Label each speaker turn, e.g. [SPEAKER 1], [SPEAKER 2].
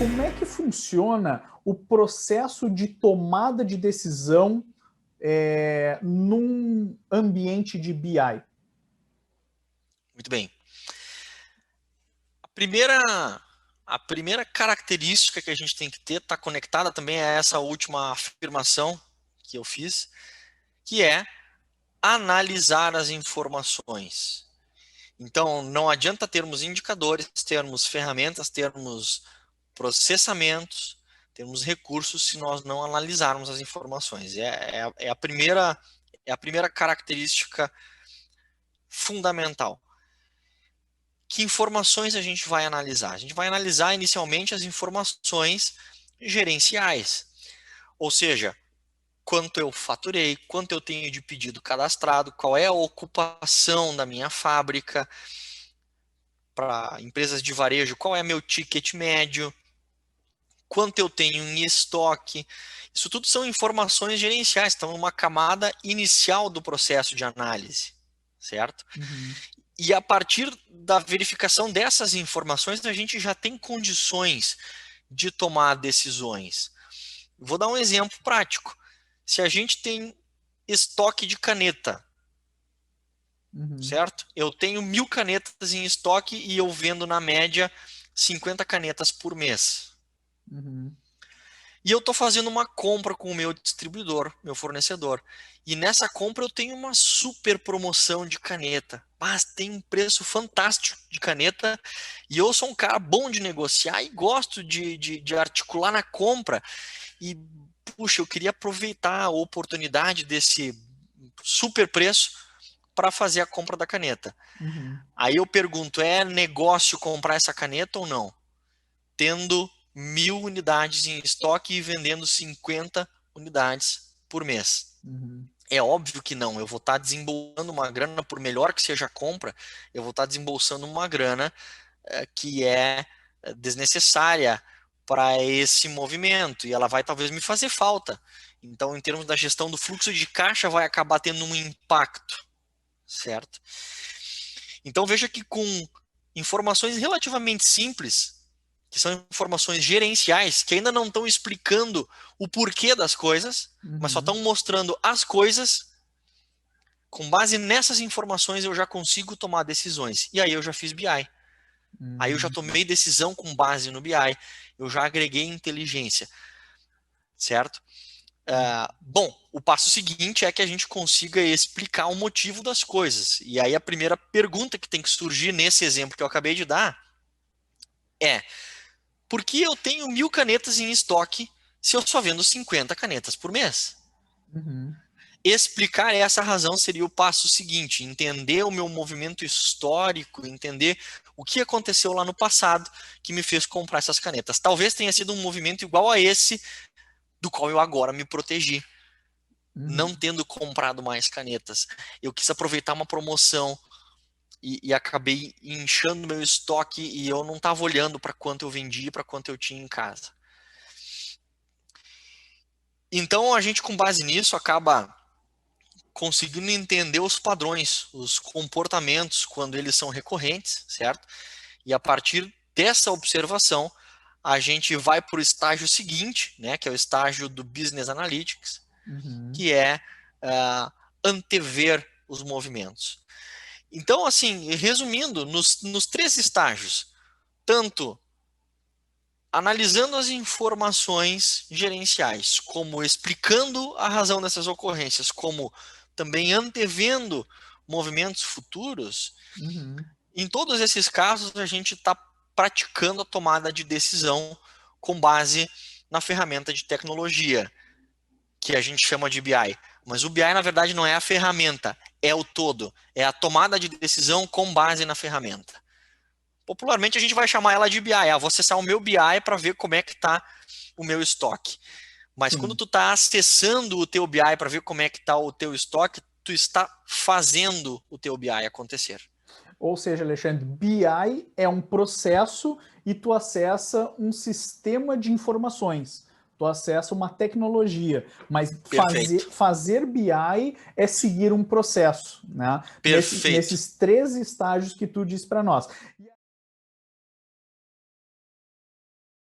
[SPEAKER 1] como é que funciona o processo de tomada de decisão num ambiente de BI?
[SPEAKER 2] Muito bem. A primeira característica que a gente tem que ter está conectada também a essa última afirmação que eu fiz, que é analisar as informações. Então, não adianta termos indicadores, termos ferramentas, termos processamentos, termos recursos se nós não analisarmos as informações. É a primeira característica fundamental. Que informações a gente vai analisar? A gente vai analisar inicialmente as informações gerenciais, ou seja, quanto eu faturei, quanto eu tenho de pedido cadastrado, qual é a ocupação da minha fábrica, para empresas de varejo, qual é meu ticket médio, quanto eu tenho em estoque. Isso tudo são informações gerenciais, estão numa camada inicial do processo de análise, certo?
[SPEAKER 1] Uhum.
[SPEAKER 2] E a partir da verificação dessas informações, a gente já tem condições de tomar decisões. Vou dar um exemplo prático. Se a gente tem estoque de caneta,
[SPEAKER 1] Uhum.
[SPEAKER 2] certo? Eu tenho 1.000 canetas em estoque e eu vendo na média 50 canetas por mês.
[SPEAKER 1] Uhum.
[SPEAKER 2] E eu estou fazendo uma compra com o meu distribuidor, meu fornecedor. E nessa compra eu tenho uma super promoção de caneta. Mas tem um preço fantástico de caneta. E eu sou um cara bom de negociar e gosto de articular na compra. E, puxa, eu queria aproveitar a oportunidade desse super preço para fazer a compra da caneta.
[SPEAKER 1] Uhum.
[SPEAKER 2] Aí eu pergunto, é negócio comprar essa caneta ou não? Tendo 1.000 unidades em estoque e vendendo 50 unidades por mês.
[SPEAKER 1] Uhum.
[SPEAKER 2] É óbvio que não, eu vou estar desembolsando uma grana, por melhor que seja a compra, eu vou estar desembolsando uma grana que é desnecessária para esse movimento e ela vai talvez me fazer falta. Então, em termos da gestão do fluxo de caixa, vai acabar tendo um impacto, certo? Então, veja que com informações relativamente simples, que são informações gerenciais, que ainda não estão explicando o porquê das coisas, mas só estão
[SPEAKER 1] Uhum.
[SPEAKER 2] mostrando as coisas. Com base nessas informações, eu já consigo tomar decisões. E aí eu já fiz BI. Aí eu já
[SPEAKER 1] Uhum.
[SPEAKER 2] tomei decisão com base no BI. Eu já agreguei inteligência, certo? Bom, o passo seguinte é que a gente consiga explicar o motivo das coisas. E aí a primeira pergunta que tem que surgir nesse exemplo que eu acabei de dar é: por que eu tenho 1.000 canetas em estoque se eu só vendo 50 canetas por mês?
[SPEAKER 1] Uhum.
[SPEAKER 2] Explicar essa razão seria o passo seguinte, entender o meu movimento histórico, entender o que aconteceu lá no passado que me fez comprar essas canetas. Talvez tenha sido um movimento igual a esse do qual eu agora me protegi, não
[SPEAKER 1] Uhum.
[SPEAKER 2] tendo comprado mais canetas. Eu quis aproveitar uma promoção e acabei inchando meu estoque e eu não estava olhando para quanto eu vendia, para quanto eu tinha em casa. Então a gente, com base nisso, acaba conseguindo entender os padrões, os comportamentos quando eles são recorrentes, certo? E a partir dessa observação, a gente vai para o estágio seguinte, né, que é o estágio do Business Analytics,
[SPEAKER 1] Uhum.
[SPEAKER 2] que é antever os movimentos. Então, assim, resumindo, nos três estágios, tanto analisando as informações gerenciais, como explicando a razão dessas ocorrências, como também antevendo movimentos futuros,
[SPEAKER 1] Uhum.
[SPEAKER 2] em todos esses casos a gente está praticando a tomada de decisão com base na ferramenta de tecnologia, que a gente chama de BI. Mas o BI, na verdade, não é a ferramenta, é o todo. É a tomada de decisão com base na ferramenta. Popularmente a gente vai chamar ela de BI. Vou acessar o meu BI para ver como é que está o meu estoque. Mas quando
[SPEAKER 1] Sim.
[SPEAKER 2] tu está acessando o teu BI para ver como é que está o teu estoque, tu está fazendo o teu BI acontecer.
[SPEAKER 1] Ou seja, Alexandre, BI é um processo e tu acessa um sistema de informações. Tu acessa uma tecnologia, mas
[SPEAKER 2] Perfeito.
[SPEAKER 1] fazer BI é seguir um processo, né?
[SPEAKER 2] Perfeito.
[SPEAKER 1] Nesses três estágios que tu disse para nós.